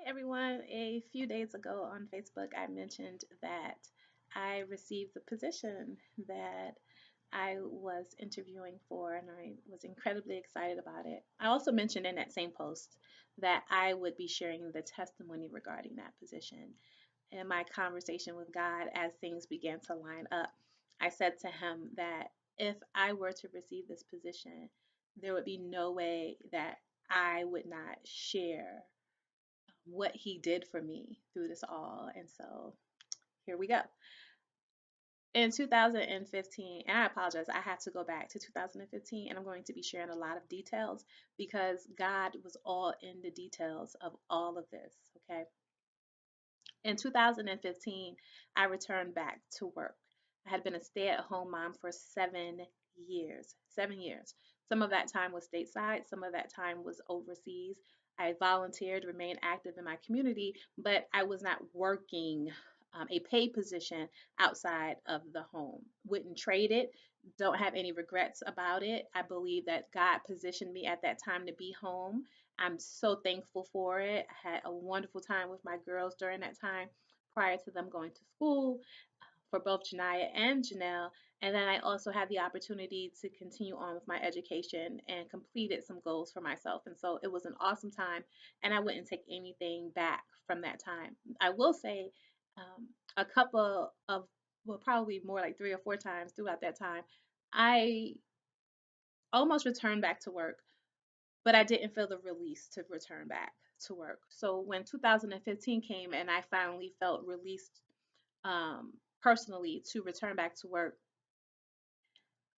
everyone. A few days ago on Facebook, I mentioned that I received the position that I was interviewing for, and I was incredibly excited about it. I also mentioned in that same post that I would be sharing the testimony regarding that position. In my conversation with God, as things began to line up, I said to Him that if I were to receive this position, there would be no way that I would not share what he did for me through this all. And so here we go. In 2015, and I apologize, I have to go back to 2015, and I'm going to be sharing a lot of details because God was all in the details of all of this. Okay. In 2015, I returned back to work. I had been a stay at home mom for 7 years. 7 years. Some of that time was stateside, some of that time was overseas. I volunteered, remained active in my community, but I was not working a paid position outside of the home. Wouldn't trade it. Don't have any regrets about it. I believe that God positioned me at that time to be home. I'm so thankful for it. I had a wonderful time with my girls during that time prior to them going to school for both Janaya and Janelle. And then I also had the opportunity to continue on with my education and completed some goals for myself. And so it was an awesome time, and I wouldn't take anything back from that time. I will say a couple of, well, probably more like 3 or 4 times throughout that time, I almost returned back to work, but I didn't feel the release to return back to work. So when 2015 came and I finally felt released um, personally to return back to work,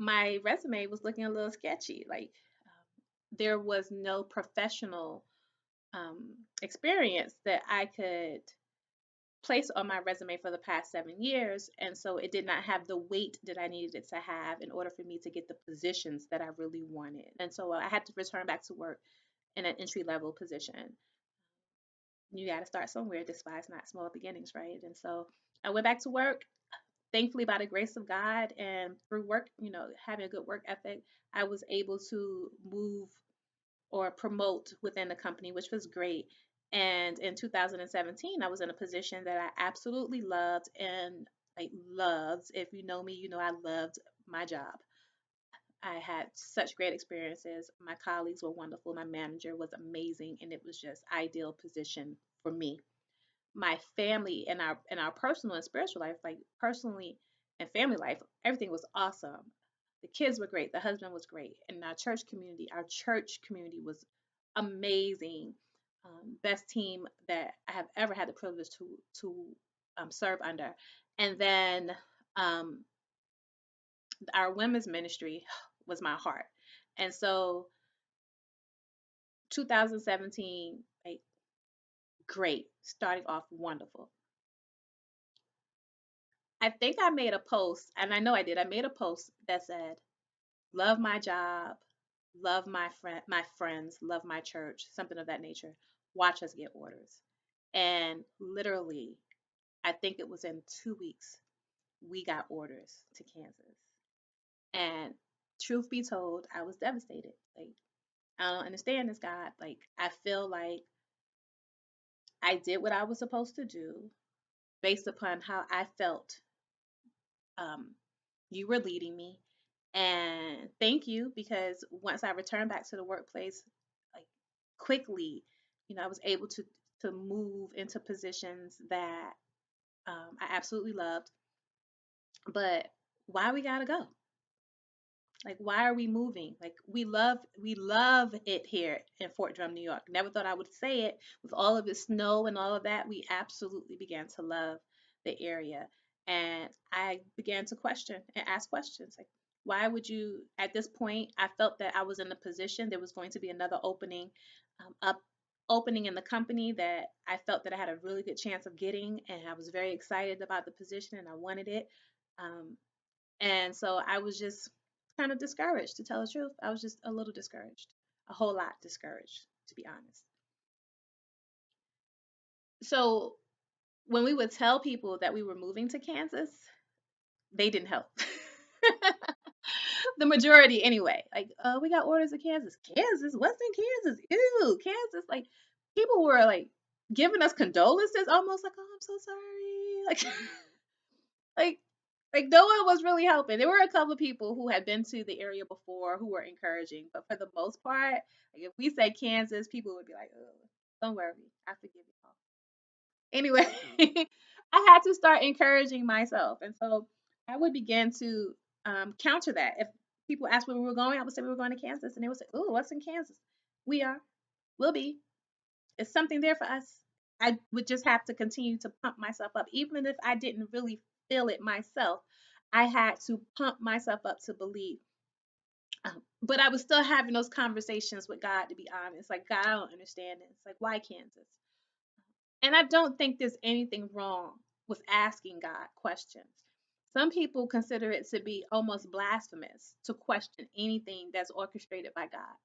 my resume was looking a little sketchy. Like there was no professional experience that I could place on my resume for the past 7 years. And so it did not have the weight that I needed it to have in order for me to get the positions that I really wanted. And so I had to return back to work in an entry level position. You got to start somewhere, despise not small beginnings, right? And so I went back to work. Thankfully, by the grace of God and through work, having a good work ethic, I was able to move or promote within the company, which was great. And in 2017, I was in a position that I absolutely loved and like loved. If you know me, you know I loved my job. I had such great experiences. My colleagues were wonderful. My manager was amazing, and it was just ideal position for me. My family and our personal and spiritual life, like personally and family life, everything was awesome. The kids were great. The husband was great, and our church community was amazing. Best team that I have ever had the privilege to serve under. And then um, our women's ministry was my heart. And so 2017, like great, starting off wonderful. I think I made a post, and I know I did. I made a post that said, "Love my job, love my friends, love my church, something of that nature. Watch us get orders." And literally, I think it was in 2 weeks, we got orders to Kansas. And truth be told, I was devastated. Like, I don't understand this, God. Like, I feel like I did what I was supposed to do based upon how I felt um, you were leading me. And thank you, because once I returned back to the workplace, like quickly, I was able to move into positions that I absolutely loved. But why we gotta go? Like, why are we moving? Like, we love it here in Fort Drum, New York. Never thought I would say it. With all of the snow and all of that, we absolutely began to love the area. And I began to question and ask questions like, why would you, at this point, I felt that I was in a position, there was going to be another opening in the company that I felt that I had a really good chance of getting. And I was very excited about the position and I wanted it. Um, and so I was just kind of discouraged, to tell the truth. I was just a little discouraged, a whole lot discouraged, to be honest. So when we would tell people that we were moving to Kansas, they didn't help. The majority, anyway. Like, we got orders in Kansas. Kansas? What's in Kansas? Ew, Kansas. Like, people were like giving us condolences, almost like, "Oh, I'm so sorry." Like, like no one was really helping. There were a couple of people who had been to the area before who were encouraging, but for the most part, like if we say Kansas, people would be like, "Oh, don't worry, I forgive you all." Anyway, I had to start encouraging myself, and so I would begin to counter that. If people asked where we were going, I would say we were going to Kansas, and they would say, "Oh, what's in Kansas?" We are, we'll be. It's something there for us. I would just have to continue to pump myself up, even if I didn't really feel it myself. I had to pump myself up to believe. But I was still having those conversations with God, to be honest. Like, God, I don't understand this. Like, why Kansas? And I don't think there's anything wrong with asking God questions. Some people consider it to be almost blasphemous to question anything that's orchestrated by God.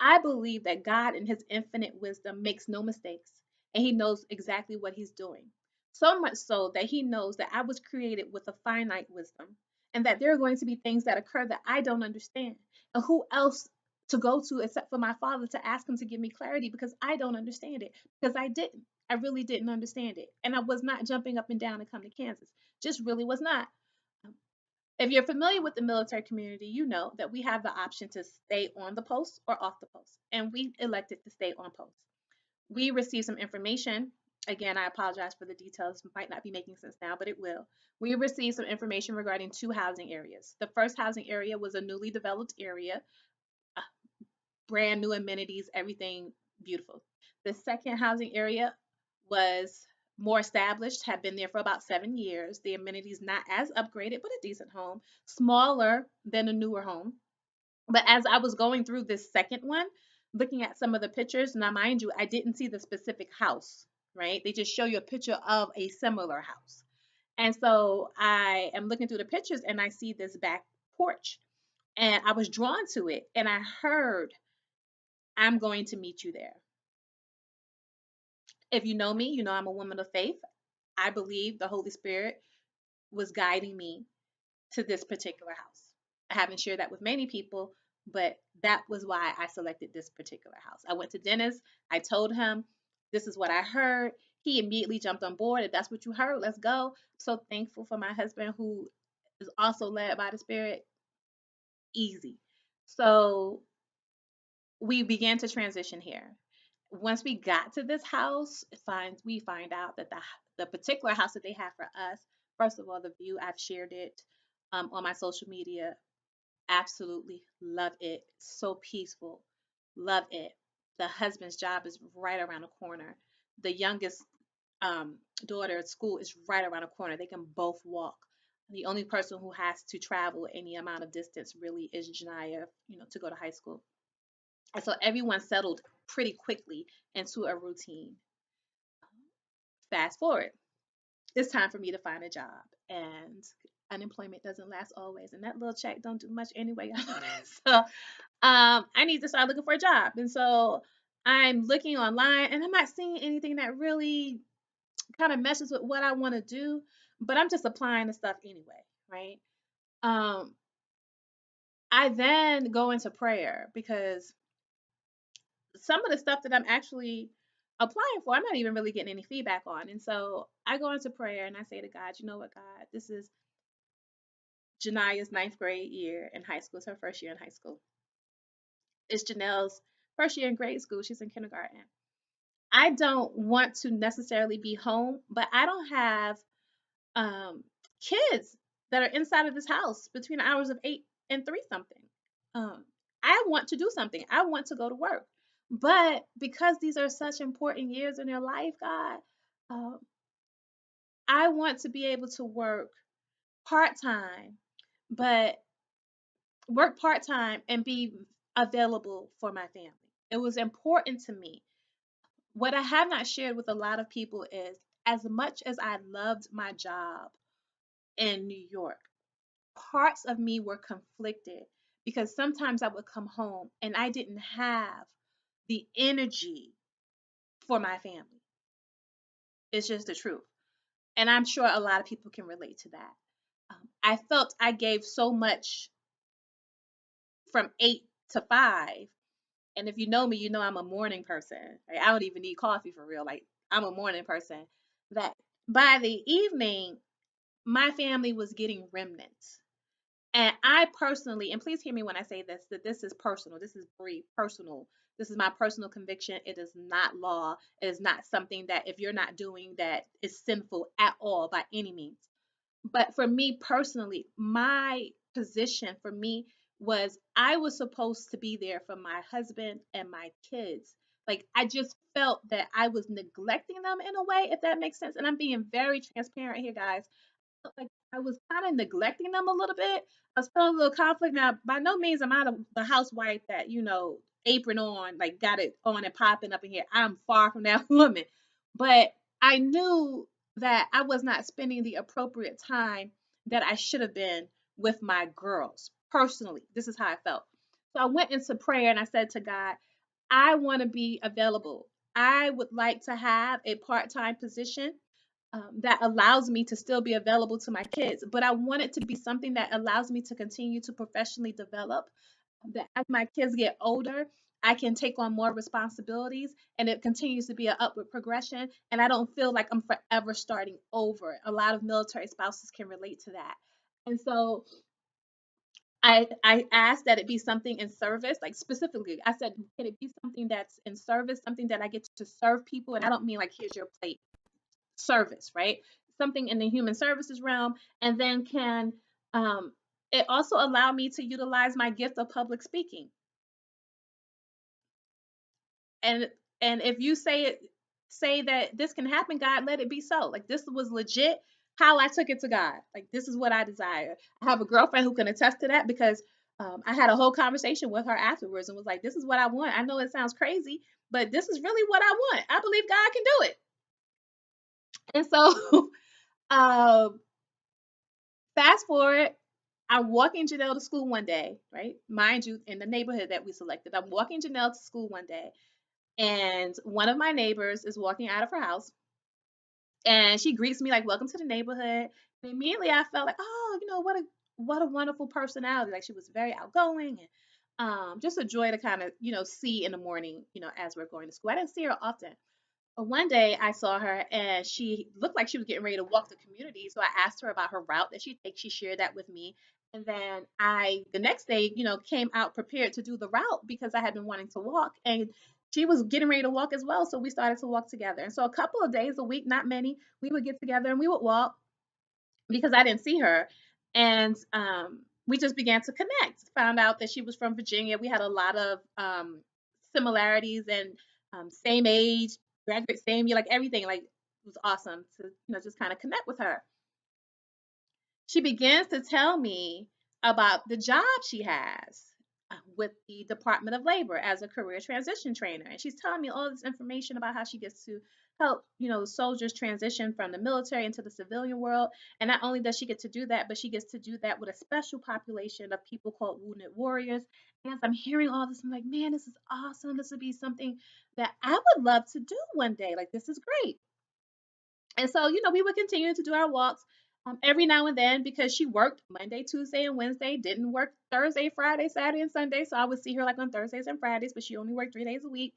I believe that God, in his infinite wisdom, makes no mistakes and he knows exactly what he's doing. So much so that he knows that I was created with a finite wisdom and that there are going to be things that occur that I don't understand. And who else to go to except for my father to ask him to give me clarity because I don't understand it? Because I didn't. I really didn't understand it. And I was not jumping up and down to come to Kansas. Just really was not. If you're familiar with the military community, you know that we have the option to stay on the post or off the post, and we elected to stay on post. We received some information. Again, I apologize for the details, might not be making sense now, but it will. We received some information regarding two housing areas. The first housing area was a newly developed area, uh, brand new amenities, everything beautiful. The second housing area was more established, had been there for about 7 years. The amenities not as upgraded, but a decent home, smaller than a newer home. But as I was going through this second one, looking at some of the pictures, now mind you, I didn't see the specific house, right? They just show you a picture of a similar house. And so I am looking through the pictures and I see this back porch and I was drawn to it and I heard, "I'm going to meet you there." If you know me, you know I'm a woman of faith. I believe the Holy Spirit was guiding me to this particular house. I haven't shared that with many people, but that was why I selected this particular house. I went to Dennis. I told him, "This is what I heard." He immediately jumped on board. "If that's what you heard, let's go." So thankful for my husband who is also led by the Spirit. Easy. So we began to transition here. Once we got to this house, we find out that the particular house that they have for us, first of all, the view, I've shared it on my social media. Absolutely love it. So peaceful. Love it. The husband's job is right around the corner. The youngest daughter at school is right around the corner. They can both walk. The only person who has to travel any amount of distance really is Janaya, to go to high school. And so everyone settled pretty quickly into a routine. Fast forward, it's time for me to find a job. And unemployment doesn't last always. And that little check don't do much anyway. So I need to start looking for a job. And so I'm looking online and I'm not seeing anything that really kind of meshes with what I want to do, but I'm just applying the stuff anyway, right? Um, I then go into prayer because some of the stuff that I'm actually applying for, I'm not even really getting any feedback on. And so I go into prayer and I say to God, "You know what, God, this is Jania's ninth grade year in high school. It's her first year in high school. It's Janelle's first year in grade school. She's in kindergarten. I don't want to necessarily be home, but I don't have um, kids that are inside of this house between the hours of 8 and 3 something. Um, I want to do something. I want to go to work. But because these are such important years in their life, God, um, I want to be able to part time, but work part time and be available for my family. It was important to me. What I have not shared with a lot of people is as much as I loved my job in New York, parts of me were conflicted because sometimes I would come home and I didn't have the energy for my family. It's just the truth. And I'm sure a lot of people can relate to that. I felt I gave so much from 8 to 5 And if you know me, you know I'm a morning person. Like, I don't even need coffee for real. Like, I'm a morning person. That by the evening, my family was getting remnants. And I personally, and please hear me when I say this, that this is personal. This is very personal. This is my personal conviction. It is not law. It is not something that if you're not doing that is sinful at all by any means. But for me personally, my position for me was I was supposed to be there for my husband and my kids. Like I just felt that I was neglecting them in a way, if that makes sense. And I'm being very transparent here, guys. Like I was kind of neglecting them a little bit. I was feeling a little conflict. Now, by no means am I the housewife that, apron on, like got it on and popping up in here. I'm far from that woman. But I knew that I was not spending the appropriate time that I should have been with my girls. Personally, this is how I felt. So I went into prayer and I said to God, I want to be available. I would like to have a part time position that allows me to still be available to my kids. But I want it to be something that allows me to continue to professionally develop. That as my kids get older, I can take on more responsibilities and it continues to be an upward progression. And I don't feel like I'm forever starting over. A lot of military spouses can relate to that. And so I asked that it be something in service, like specifically, I said, can it be something that's in service, something that I get to serve people? And I don't mean like, here's your plate service, right? Something in the human services realm. And then can um, it also allow me to utilize my gift of public speaking? And if you say that this can happen, God, let it be so. Like this was legit how I took it to God. Like this is what I desire. I have a girlfriend who can attest to that because I had a whole conversation with her afterwards and was like, this is what I want. I know it sounds crazy, but this is really what I want. I believe God can do it. And so um fast forward, I'm walking Janelle to school one day, right? Mind you, in the neighborhood that we selected, I'm walking Janelle to school one day, and one of my neighbors is walking out of her house, and she greets me like, "Welcome to the neighborhood." And immediately, I felt like, "Oh, what a wonderful personality!" Like she was very outgoing and just a joy to kind of see in the morning, as we're going to school. I didn't see her often, one day I saw her and she looked like she was getting ready to walk the community. So I asked her about her route that she takes. She shared that with me. And then the next day, came out prepared to do the route because I had been wanting to walk. And she was getting ready to walk as well. So we started to walk together. And so a couple of days a week, not many, we would get together and we would walk because I didn't see her. And we just began to connect. Found out that she was from Virginia. We had a lot of similarities and same age, graduate same year, like everything. Like it was awesome to just kind of connect with her. She begins to tell me about the job she has with the Department of Labor as a career transition trainer. And she's telling me all this information about how she gets to help, soldiers transition from the military into the civilian world. And not only does she get to do that, but she gets to do that with a special population of people called wounded warriors. And as I'm hearing all this, I'm like, man, this is awesome. This would be something that I would love to do one day. Like, this is great. And so, we would continue to do our walks every now and then because she worked Monday, Tuesday, and Wednesday, didn't work Thursday, Friday, Saturday, and Sunday. So I would see her like on Thursdays and Fridays, but she only worked 3 days a week.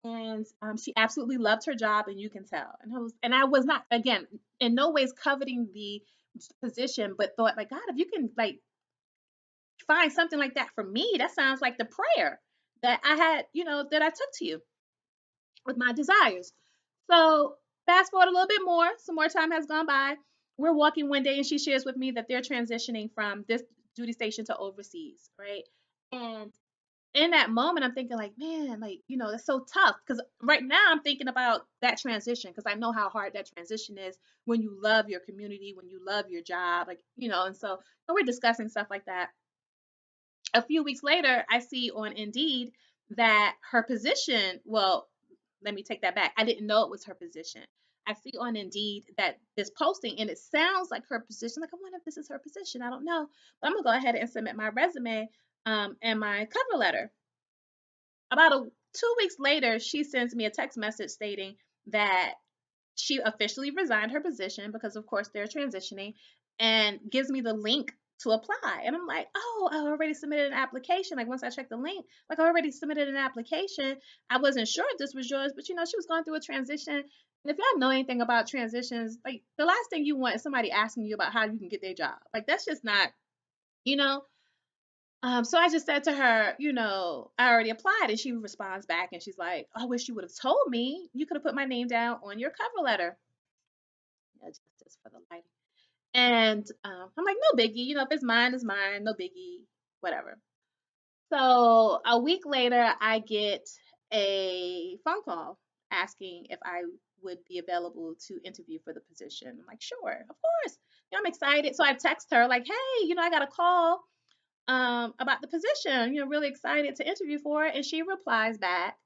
And she absolutely loved her job, and you can tell. And I was not, again, in no ways coveting the position, but thought like, God, if you can like find something like that for me, that sounds like the prayer that I had, that I took to you with my desires. So fast forward a little bit more, some more time has gone by. We're walking one day and she shares with me that they're transitioning from this duty station to overseas, right? And in that moment, I'm thinking like, man, like, that's so tough. Because right now I'm thinking about that transition because I know how hard that transition is when you love your community, when you love your job, like, and so we're discussing stuff like that. A few weeks later, I see on Indeed that her position, well, let me take that back. I didn't know it was her position. I see on Indeed that this posting and it sounds like her position. Like, I wonder if this is her position. I don't know. But I'm going to go ahead and submit my resume and my cover letter. About 2 weeks later, she sends me a text message stating that she officially resigned her position because, of course, they're transitioning and gives me the link to apply. And I'm like, oh, I already submitted an application. Like once I checked the link, like I already submitted an application. I wasn't sure if this was yours, but she was going through a transition. And if y'all know anything about transitions, like the last thing you want is somebody asking you about how you can get their job. Like that's just not, you know. So I just said to her, I already applied, and she responds back, and she's like, I wish you would have told me. You could have put my name down on your cover letter. Yeah, just for the lighting. And I'm like, no biggie. If it's mine, it's mine. No biggie. Whatever. So a week later, I get a phone call asking if I would be available to interview for the position. I'm like, sure, of course. I'm excited. So I text her like, hey, I got a call about the position. Really excited to interview for it. And she replies back,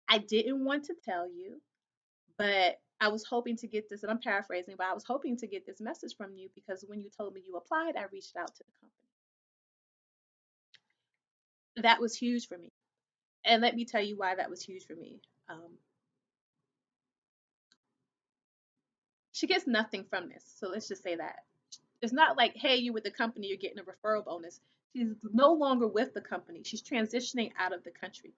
I didn't want to tell you, but I was hoping to get this, and I'm paraphrasing, but I was hoping to get this message from you because when you told me you applied, I reached out to the company. That was huge for me. And let me tell you why that was huge for me. She gets nothing from this. So let's just say that. It's not like, hey, you with the company, you're getting a referral bonus. She's no longer with the company. She's transitioning out of the country.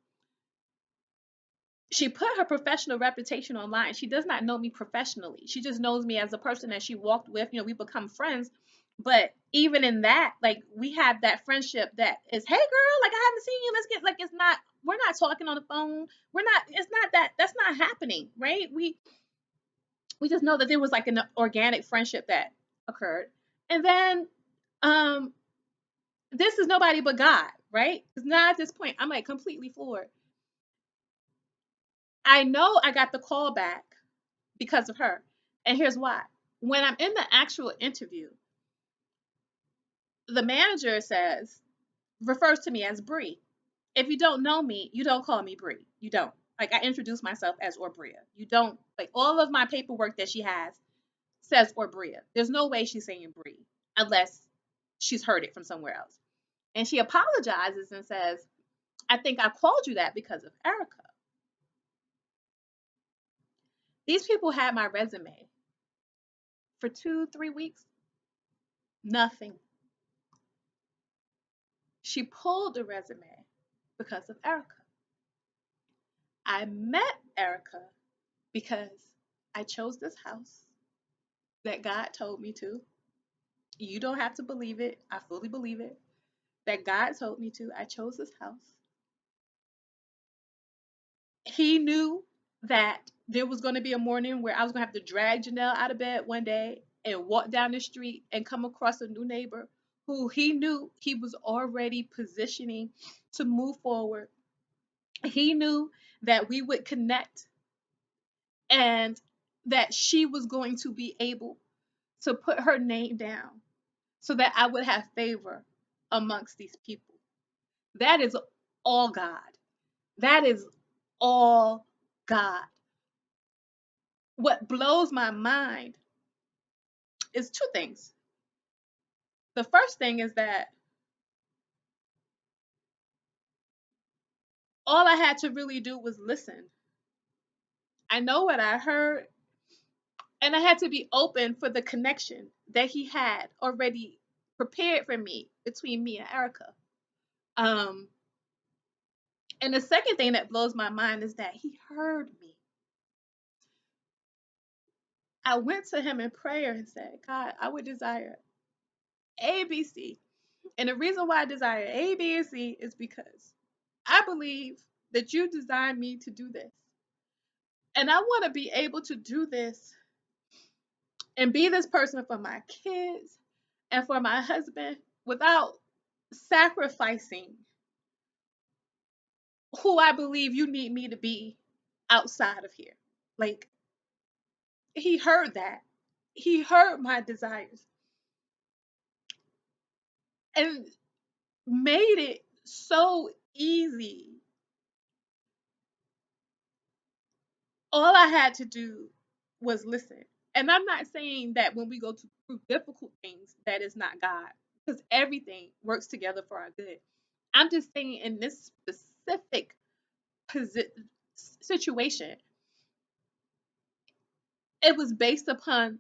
She put her professional reputation online. She does not know me professionally. She just knows me as a person that she walked with. We become friends. But even in that, like we have that friendship that is, hey girl, like I haven't seen you. Let's get, like, it's not, we're not talking on the phone. It's not that, that's not happening, right? We just know that there was like an organic friendship that occurred. And then um this is nobody but God, right? Because now at this point, I'm like completely floored. I know I got the call back because of her. And here's why. When I'm in the actual interview, the manager refers to me as Bree. If you don't know me, you don't call me Bree. You don't. Like I introduce myself as Orbria. You don't, like, all of my paperwork that she has says Orbria. There's no way she's saying Bree unless she's heard it from somewhere else. And she apologizes and says, I think I called you that because of Erica. These people had my resume for 2, 3 weeks. Nothing. She pulled the resume because of Erica. I met Erica because I chose this house that God told me to. You don't have to believe it. I fully believe it. That God told me to. I chose this house. He knew that there was going to be a morning where I was going to have to drag Janelle out of bed one day and walk down the street and come across a new neighbor who he knew he was already positioning to move forward. He knew that we would connect and that she was going to be able to put her name down so that I would have favor amongst these people. That is all God. That is all God. What blows my mind is two things. The first thing is that all I had to really do was listen. I know what I heard, and I had to be open for the connection that he had already prepared for me between me and Erica. Um, and the second thing that blows my mind is that he heard me. I went to him in prayer and said, God, I would desire A, B, C. And the reason why I desire A, B, and C is because I believe that you designed me to do this. And I want to be able to do this and be this person for my kids and for my husband without sacrificing who I believe you need me to be outside of here. Like, he heard that. He heard my desires and made it so easy. All I had to do was listen. And I'm not saying that when we go through difficult things, that is not God, because everything works together for our good. I'm just saying in this specific situation, it was based upon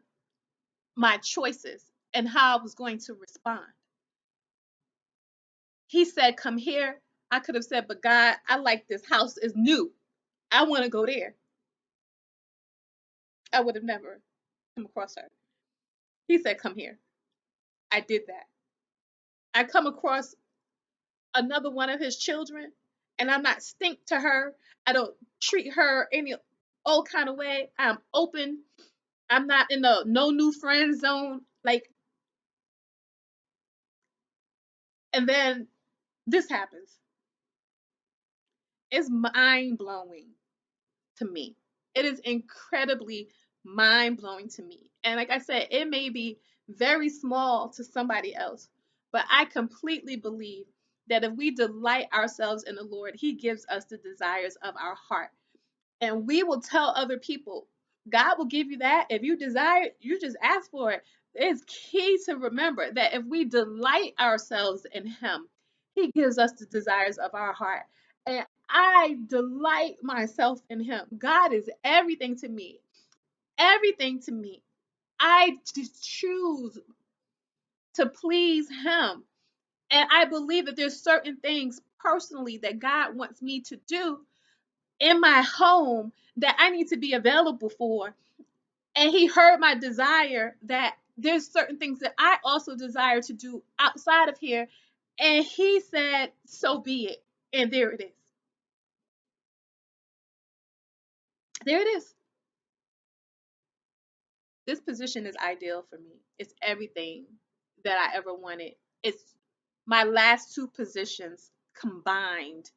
my choices and how I was going to respond. He said, come here. I could have said, but God, I like this house is new. I want to go there. I would have never come across her. He said, come here. I did that. I come across another one of his children and I'm not stink to her. I don't treat her any old kind of way. I'm open. I'm not in the no new friend zone. Like, and then this happens. It's mind blowing to me. It is incredibly mind blowing to me. And like I said, it may be very small to somebody else, but I completely believe that if we delight ourselves in the Lord, He gives us the desires of our heart. And we will tell other people, God will give you that. If you desire, you just ask for it. It's key to remember that if we delight ourselves in Him, He gives us the desires of our heart. And I delight myself in Him. God is everything to me. Everything to me. I just choose to please Him. And I believe that there's certain things personally that God wants me to do in my home that I need to be available for. And He heard my desire that there's certain things that I also desire to do outside of here. And He said, so be it. And there it is. There it is. This position is ideal for me. It's everything that I ever wanted. It's my last two positions combined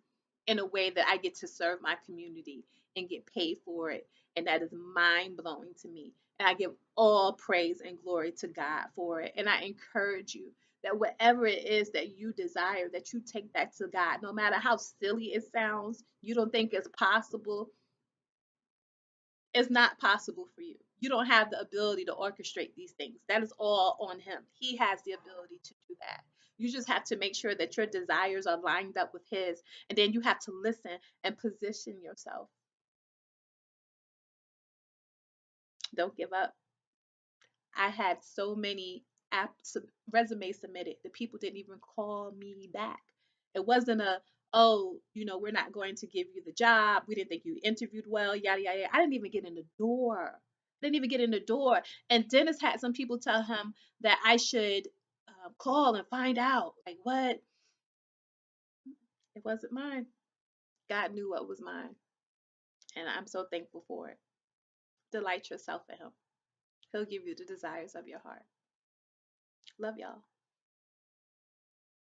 in a way that I get to serve my community and get paid for it. And that is mind blowing to me. And I give all praise and glory to God for it. And I encourage you that whatever it is that you desire, that you take that to God. No matter how silly it sounds, you don't think it's possible, it's not possible for you. You don't have the ability to orchestrate these things. That is all on Him. He has the ability to do that. You just have to make sure that your desires are lined up with His, and then you have to listen and position yourself. Don't give up. I had so many resumes submitted. The people didn't even call me back. It wasn't a, oh, we're not going to give you the job. We didn't think you interviewed well, yada, yada, yada. I didn't even get in the door. Didn't even get in the door. And Dennis had some people tell him that I should call and find out. Like, what? It wasn't mine. God knew what was mine. And I'm so thankful for it. Delight yourself in Him. He'll give you the desires of your heart. Love y'all.